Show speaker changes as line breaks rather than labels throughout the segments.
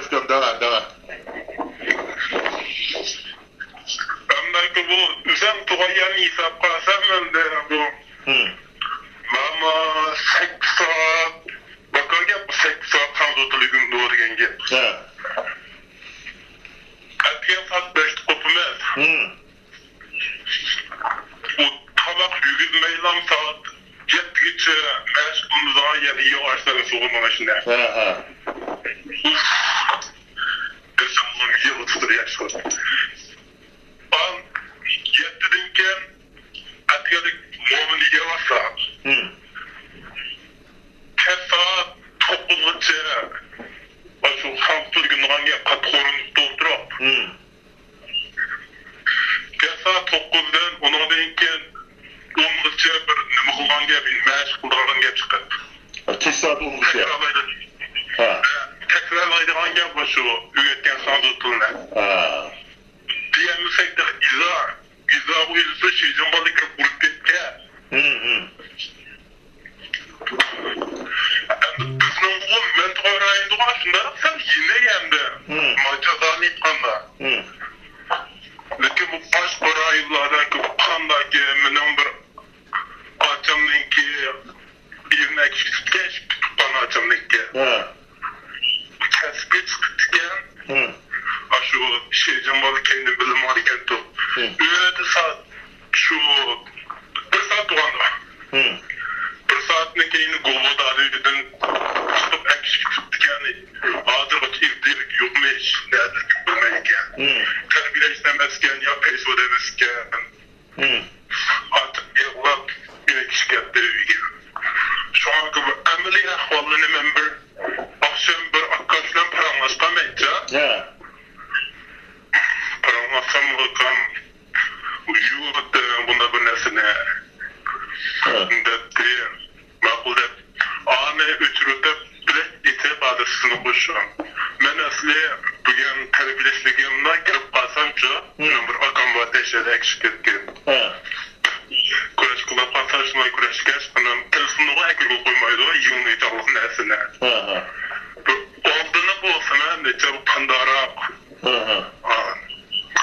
Özgüm, devam.
Belki bu üzem tuğayan hesap kalsam önde bu. Ama 8 saat bakarken bu 8 saat tam otuluğun doğru genge. Etken saat 5'te kopumez. Bu tabak yüzü meylam saat 7 geçe meşgulumuzdan yani iyi ağaçların soğumanın içinde. Kızım bunu iyi oturtur yaşıyor. Ben 7'den ken etkelik muameliye varsa saat 9 geçe şu halkı gününden kat korunuk doldurup saat 9'dan ona denken 10 geçe bir nime kılgan gibi meşguldan gibi çıkar.
Kaç saat olmuş ya?
Tekrarlaydıgan gibi şu üretken sandıklarına. Diyemesek de izah uyusu şeyden balıkla vurup gitti. Bıznın bu mentor ayında başında sen yine geldi. Macazanı yıkanda. Lakin bu baş korayılardan ki bu kandaki benim bir açımdaki yerine geçmiş bana açımdaki. Kesip çıktıkken şu şeyden balık kendim bilim hareketi. Öyle saat şu bir saat doğanda. Bir saatine keyini Govo'da çıkıp ekşik çıktıkken ağzır vakit irdilik yok mu hiç nedir ki bilmeyken. Terbiyle istemezken ya peso demezken artık yıllar ekşik ettiği gibi. Şu an gibi emeli ahvalını member akşam bir arkadaşla paranlaştamayınca paranlaşsam bakan ucuyut bunda bir nesine dedi makul dep ağını ötürütüp bilek ite badısını koşum. Ben asli bugün terbileşliğimden girip kalsamca bir akam var teşhede ekşik etken. Kuraj kılap kalsaşına kuraj geç telefonuna ekmek koymaydı o yığını italık nesine. Aldığını bolsana neçe bu pandarak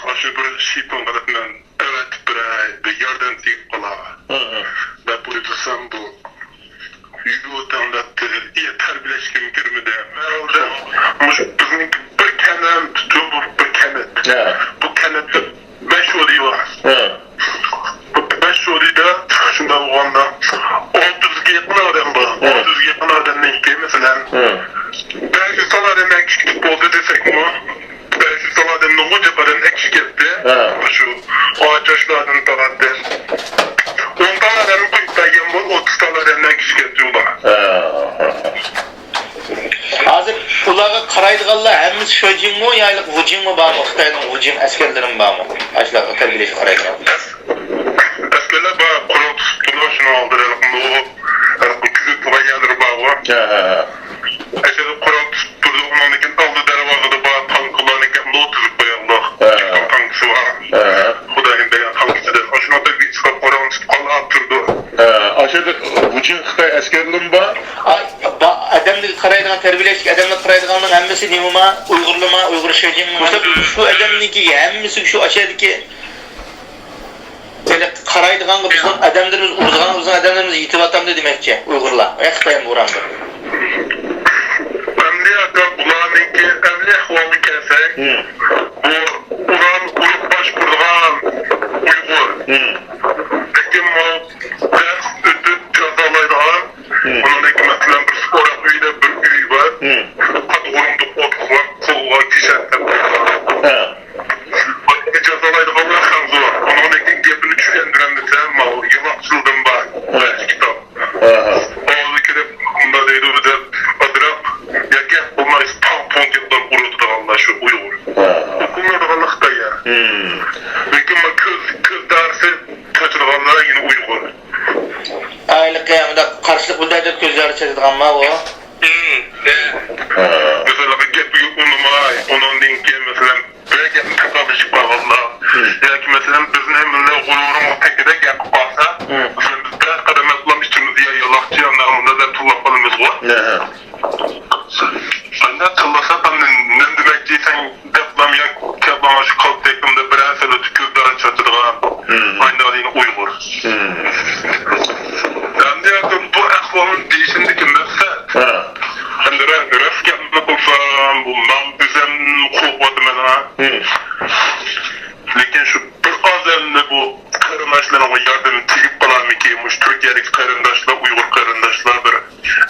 aşı bir şey kongadatından evet bir yerden tiyip kala ve bu yüzden bu yuğudan da iyi terbileşkim girmedi bizim bir kenem tutuyor bu bir kenet bu kenette 5 oluyor bu 5 oluyor da şunda bu anda 600'e yakın adam bu 600'e yakın adam ne ki mesela ben şu salarım ekşik oldu desek mi? Ben şu salarım ne hoca paran ekşik etti. Şu ağaç yaşlardan talattı. 10 talarım kuyuktayım bu 30 talarım ekşik ediyorlar.
Hazır ulağa qaraydiganlar hemmisi şojing mu yaylık vujing mu barmı? Xitayning vujing askerlerim barmı? Aşılarga terbileşip qaraydigan.
Askerler bana kurup tuttular şunu aldıralım. Bu küzük bayanları bağlı. Aşağıda kurup tutturdu. Onun için aldı dervazada bana tanklarını kendi oturup bayanlar. Çıkan tankısı var. Hudayın bayan tankısıdır. Aşağıda da bir çıkıp oranı tutup kala attırdı.
Aşağıda vujing Xitay askerlerim var.
Adamlık qaraydigan terbileşik adamlık qaraydiganning hammasi nimama Uyg'urlama Uyg'ur shojing bo'lsa shu adamniki hammasi shu aşağıdaki böyle qaraydigan bizning adamlarimiz urgan adamlarimiz yetib atamdi demakchi Uyg'urlar. Xitoydan uğrandı.
Emniyata bularninki emni ahvoli kelsak bu uran urup baş kurgan Uyg'ur. Lekin bu ders ötüp jazalaydigan bunundaki mesela bir spora uyda bir üy var. Kat orunduk otuqlar kolga kişetler. Jazalaydiganlar ham zor. Onundaki gepini tushundiramasa mal yılaqçıldım var. Kitap. Oğlu kirip bunda deydi o da adırak ya gep bulmayız tam gepten urudu da Allah şu Uygur. Okunmadıganlık da ya. Lekin kız dersi kaçırganlar yine Uygur.
Aylık kıyamda karşılık bildirip gözleri çekildiğin ma o?
Mesela bir gep unumay, onun dinki mesela böyle gepini takabışık var valla. Ya ki mesela bizim millet gururun tekide gep kalsa, mesela biz ders kadar meslam içimiz ya yalakçı yanlarında da tullap alımız var. Anne tullasa da Ukrayna Uygur. Endi bu ahvolun değişindeki maqsad. Endi rastgapni qilsam, bu bizem qo'rqyapman. Lekin shu bir ozamni bu qarindoshlarga yordam tegib qolarmiki, mush Turkiyadagi qarindoshlar, Uyg'ur qarindoshlar bir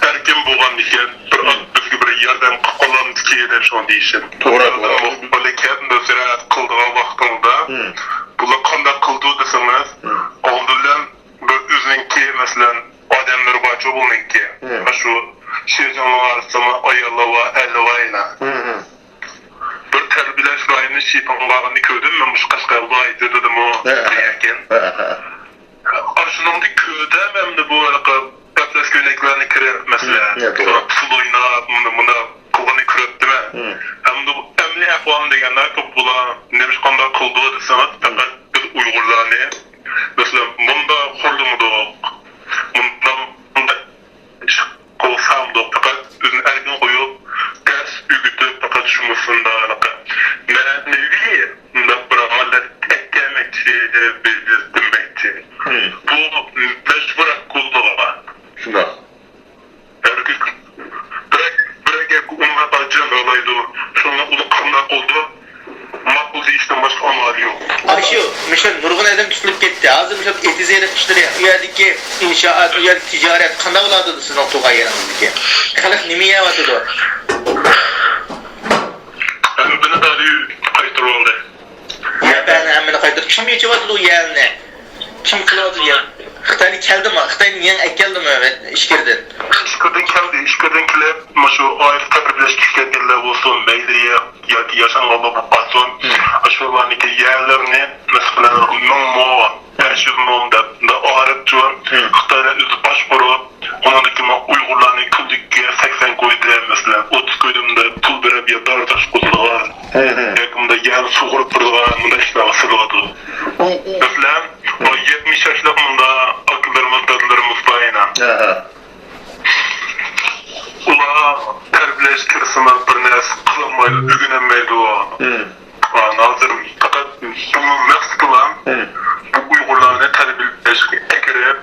erkin bo'lgan ekan, bir bizga bir yordam qo'llanmiki deb shon deyishim. To'g'ri. Muxbirlikni nazorat qildigan vaqtimda bular qanday qildi desangiz, oldindan bir o'ziniki masalan odamlar barcha bo'lmaydi. Shu Şejanlarıma ayarlava, elvayla. Bir terbiyeleş rayını şipanlarını gördüm mü? Muşkaşkarlı aydı dedim o. Deyken. Aşının da köydem hem de bu arada öpleş göyneklerini kırar mesela. Pul oynayıp, buna kulağını kırıttı mı? Hem de bu emni ahvalını degenler çok bula nemiş kanda kıldığı deseniz fakat biz Uygurlarını mesela bunda kurduğumu da bunda olsam da fakat özün erken koyup ders ügütüp fakat şumusunda alaka. Ben ne bileyim, bırakmalar eklemekçi, belirtmekçi. Bu mecburak kulluğa.
Şuna.
Bırak umma bacım olaydı. Sonra ulu kandak oldu. Makbul işten başka anlar yok.
Aşı, mesela nurgun adam tutulup gitti. Azı mesela etizeylik işleri, uyardaki inşaat, uyardaki ticaret, kandak oladı sizin o tuğa yanındaki. Kalık nimeye vatıdı?
Beni daha kayıtır oldu.
Ya ben hemen kayıtır. Kim geçe vatıdı o yerine? Kim kıladı ya? Xitaylı keldi mi? Xitaylı niye ekkeldi mi işkirden?
İşkirden keldi. İşkirden kelip, şu ayrı terbiyeleştik geldiler olsun, meyliye, yaşanmalı olsun. Aşağılarındaki yerlerini, mesela Mummo, 500 Mum'da ağrıp çoğun, Xitaylı üzü başvurup, onundaki Uygurlarını küldükçe 80 koydu mesela, 30 koydumda pul verip ya dardaş kulluğa, yakında yer soğurup durduğu, bunda işler asırladı. Mesela, o 70 yaşlık bunda akıllarımız, dadlarımız bayına. Ula terbiyeleştirsinler bir nes kılınmaydı, ügünemeydi o. Nazır, fakat bunun maqsad olan bu Uygurlarını terbiyeleştirip, ekirip,